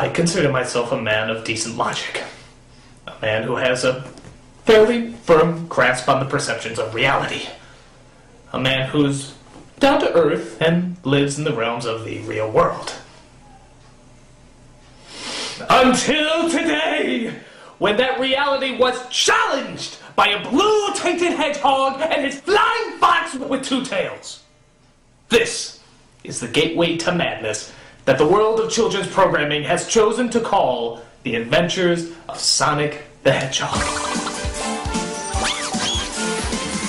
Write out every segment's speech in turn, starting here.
I consider myself a man of decent logic. A man who has a fairly firm grasp on the perceptions of reality. A man who's down to earth and lives in the realms of the real world. Until today, when that reality was challenged by a blue-tainted hedgehog and his flying fox with two tails. This is the gateway to madness that the world of children's programming has chosen to call The Adventures of Sonic the Hedgehog.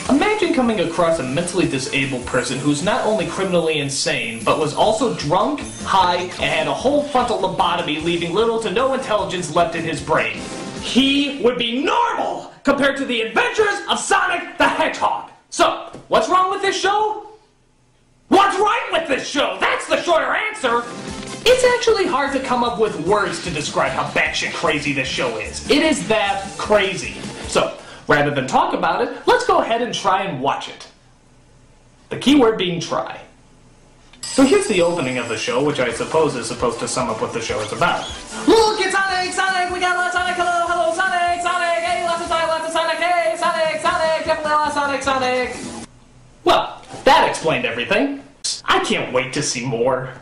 Imagine coming across a mentally disabled person who's not only criminally insane, but was also drunk, high, and had a whole frontal lobotomy, leaving little to no intelligence left in his brain. He would be normal compared to the adventures of Sonic the Hedgehog. So, what's wrong with this show? What's right with this show? That's the shorter answer. It's actually hard to come up with words to describe how batshit crazy this show is. It is that crazy. So, rather than talk about it, let's go ahead and try and watch it. The keyword being try. So here's the opening of the show, which I suppose is supposed to sum up what the show is about. Look, it's Sonic! Sonic! We got lots of Sonic! Hello! Hello! Sonic! Sonic! Hey! Lots of Sonic! Hey! Sonic! Sonic! Definitely lots of Sonic! Well, that explained everything. I can't wait to see more.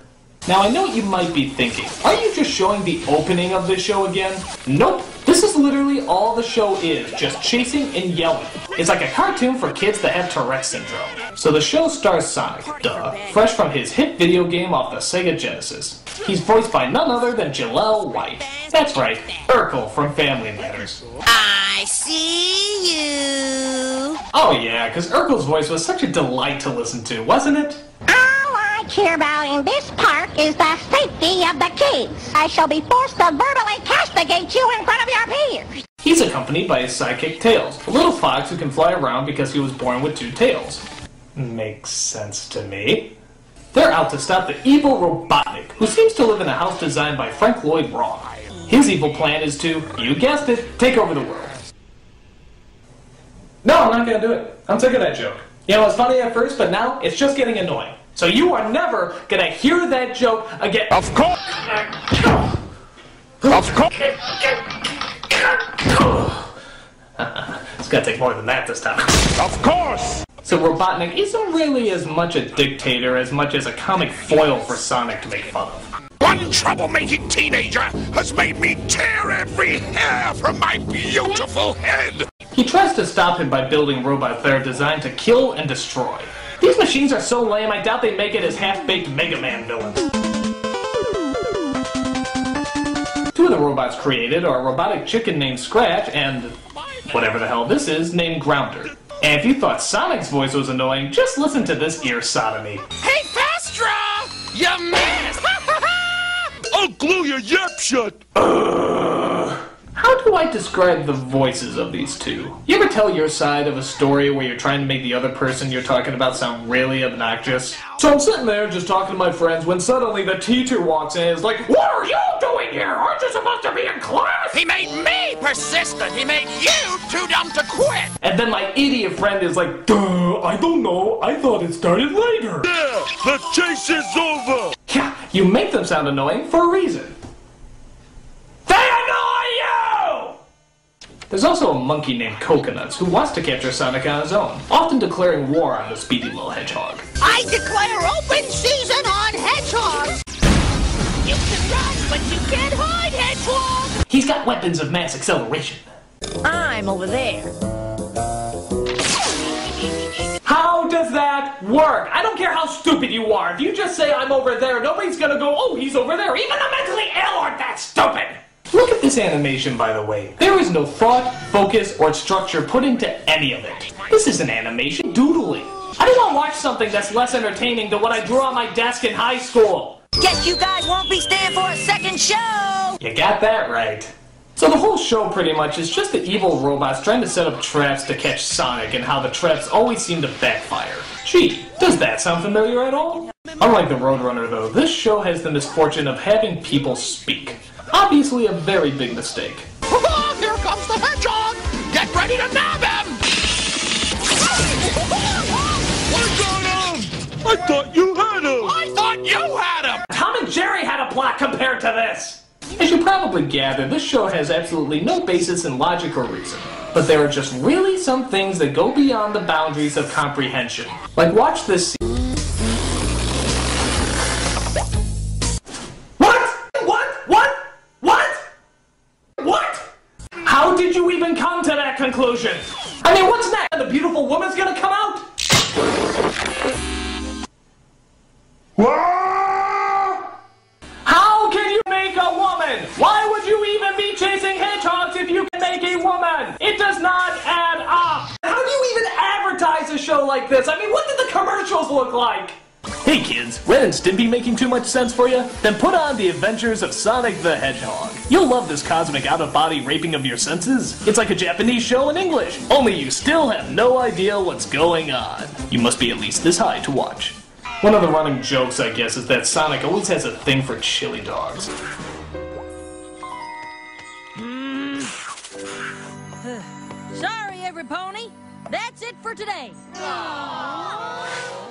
Now, I know what you might be thinking. Are you just showing the opening of this show again? Nope. This is literally all the show is, just chasing and yelling. It's like a cartoon for kids that have Tourette's syndrome. So the show stars Sonic, duh, fresh from his hit video game off the Sega Genesis. He's voiced by none other than Jaleel White. That's right, Urkel from Family Matters. I see you. Oh yeah, because Urkel's voice was such a delight to listen to, wasn't it? All I care about in this park is the safety of the kids. I shall be forced to verbally castigate you in front of your peers. He's accompanied by his sidekick Tails, a little fox who can fly around because he was born with two tails. Makes sense to me. They're out to stop the evil Robotnik, who seems to live in a house designed by Frank Lloyd Wright. His evil plan is to, you guessed it, take over the world. No, I'm not gonna do it. I'm sick of that joke. You know, it's funny at first, but now it's just getting annoying. So you are never gonna hear that joke again. Of course! Of course! It's gonna take more than that this time. Of course! So Robotnik isn't really as much a dictator as much as a comic foil for Sonic to make fun of. One troublemaking teenager has made me tear every hair from my beautiful head! He tries to stop him by building robots that are designed to kill and destroy. These machines are so lame, I doubt they make it as half-baked Mega Man villains. Two of the robots created are a robotic chicken named Scratch and whatever the hell this is named Grounder. And if you thought Sonic's voice was annoying, just listen to this ear sodomy. Hey, Fastra! You missed! I'll glue your yap shut! How do I describe the voices of these two? You ever tell your side of a story where you're trying to make the other person you're talking about sound really obnoxious? So I'm sitting there just talking to my friends when suddenly the teacher walks in and is like, "What are you doing here? Aren't you supposed to be in class?" He made me persistent! He made you too dumb to quit! And then my idiot friend is like, "Duh, I don't know. I thought it started later." Yeah, the chase is over! Yeah, you make them sound annoying for a reason. They annoy you! There's also a monkey named Coconuts who wants to capture Sonic on his own, often declaring war on the speedy little hedgehog. I declare open season on hedgehogs. You can run, but you can't hide, hedgehog. He's got weapons of mass acceleration. I'm over there. How does that work? I don't care how stupid you are. If you just say I'm over there, nobody's gonna go, "Oh, he's over there." Even the mentally ill aren't that stupid. Look at this animation, by the way. There is no thought, focus, or structure put into any of it. This isn't animation, doodling. I don't want to watch something that's less entertaining than what I drew on my desk in high school. Guess you guys won't be staying for a second show. You got that right. So the whole show pretty much is just the evil robots trying to set up traps to catch Sonic and how the traps always seem to backfire. Gee, does that sound familiar at all? Unlike the Roadrunner though, this show has the misfortune of having people speak. Obviously a very big mistake. Oh, here comes the hedgehog! Get ready to nab him! I got him! I thought you had him! I thought you had him! Tom and Jerry had a plot compared to this! As you probably gather, this show has absolutely no basis in logic or reason. But there are just really some things that go beyond the boundaries of comprehension. Like, watch this scene. What? How did you even come to that conclusion? I mean, what's next? The beautiful woman's gonna come out? How can you make a woman? Why would you even be chasing hedgehogs if you can make a woman? It does not add up. How do you even advertise a show like this? I mean, what did the commercials look like? Hey kids, Ren and Stimpy making too much sense for you? Then put on The Adventures of Sonic the Hedgehog. You'll love this cosmic out-of-body raping of your senses. It's like a Japanese show in English, only you still have no idea what's going on. You must be at least this high to watch. One of the running jokes, I guess, is that Sonic always has a thing for chili dogs. Sorry, every pony. That's it for today.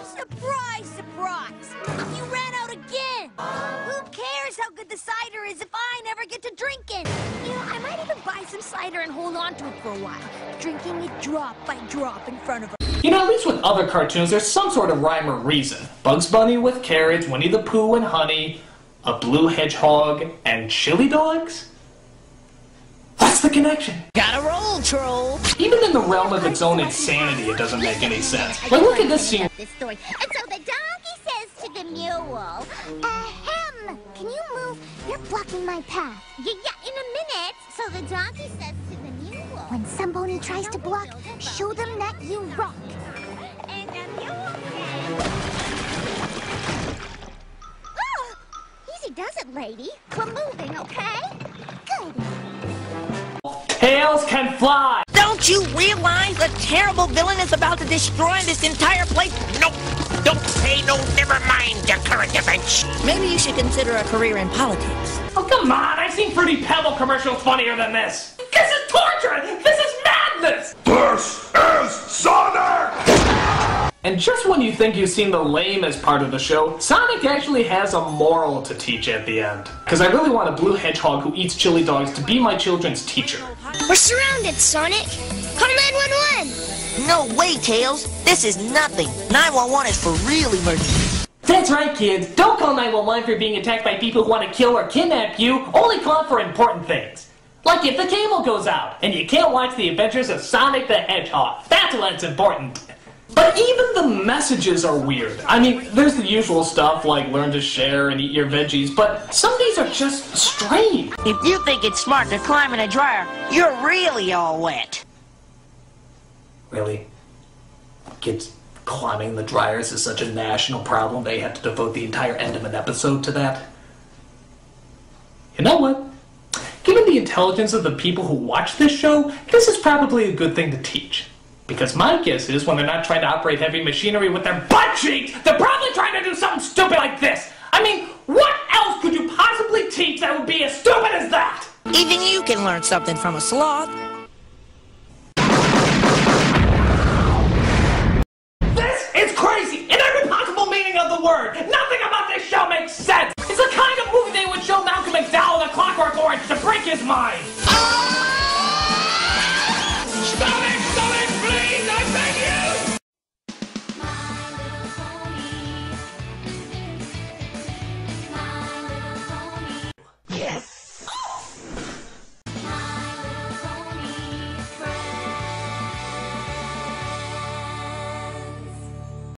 Surprise, surprise! You ran out again! Who cares how good the cider is if I never get to drink it? You know, I might even buy some cider and hold on to it for a while, drinking it drop by drop in front of her. You know, at least with other cartoons, there's some sort of rhyme or reason. Bugs Bunny with carrots, Winnie the Pooh and honey, a blue hedgehog, and chili dogs? What's the connection? Gotta roll, troll! Even in the realm of its own insanity, it doesn't make any sense. Like, look at this scene. And so the donkey says to the mule, ahem, can you move? You're blocking my path. Yeah, in a minute. So the donkey says to the mule, when somebody tries to block, show them that you rock. And the mule says, oh, easy does it, lady. We're moving, okay? Good. Tails can fly! Don't you realize a terrible villain is about to destroy this entire place? Nope. Don't say no, never mind the current events. Maybe you should consider a career in politics. Oh, come on! I've seen Fruity Pebble commercials funnier than this! This is torture! This is madness! This is Sonic! And just when you think you've seen the lamest part of the show, Sonic actually has a moral to teach at the end. Because I really want a blue hedgehog who eats chili dogs to be my children's teacher. We're surrounded, Sonic. Call 911. No way, Tails. This is nothing. 911 is for real emergencies. That's right, kids. Don't call 911 for being attacked by people who want to kill or kidnap you. Only call for important things. Like if the cable goes out and you can't watch The Adventures of Sonic the Hedgehog. That's what's important. But even the messages are weird. I mean, there's the usual stuff like learn to share and eat your veggies, but some of these are just strange. If you think it's smart to climb in a dryer, you're really all wet. Really? Kids climbing the dryers is such a national problem they have to devote the entire end of an episode to that? You know what? Given the intelligence of the people who watch this show, this is probably a good thing to teach. Because my guess is when they're not trying to operate heavy machinery with their butt cheeks, they're probably trying to do something stupid like this. I mean, what else could you possibly teach that would be as stupid as that? Even you can learn something from a sloth.